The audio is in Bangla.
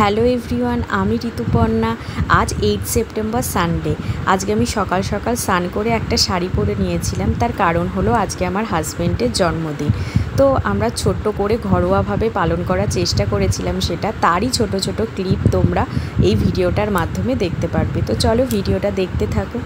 হ্যালো এভরিওয়ান, আমি ঋতুপর্ণা। আজ 8 সেপ্টেম্বর সানডে। আজকে আমি সকাল সকাল স্নান করে একটা শাড়ি পরে নিয়েছিলাম। তার কারণ হলো আজকে আমার হাজব্যান্ডের জন্মদিন। তো আমরা ছোট্ট করে ঘরোয়াভাবে পালন করার চেষ্টা করেছিলাম সেটা। তারই ছোট ছোট ক্লিপ তোমরা এই ভিডিওটার মাধ্যমে দেখতে পারবে। তো চলো ভিডিওটা দেখতে থাকো।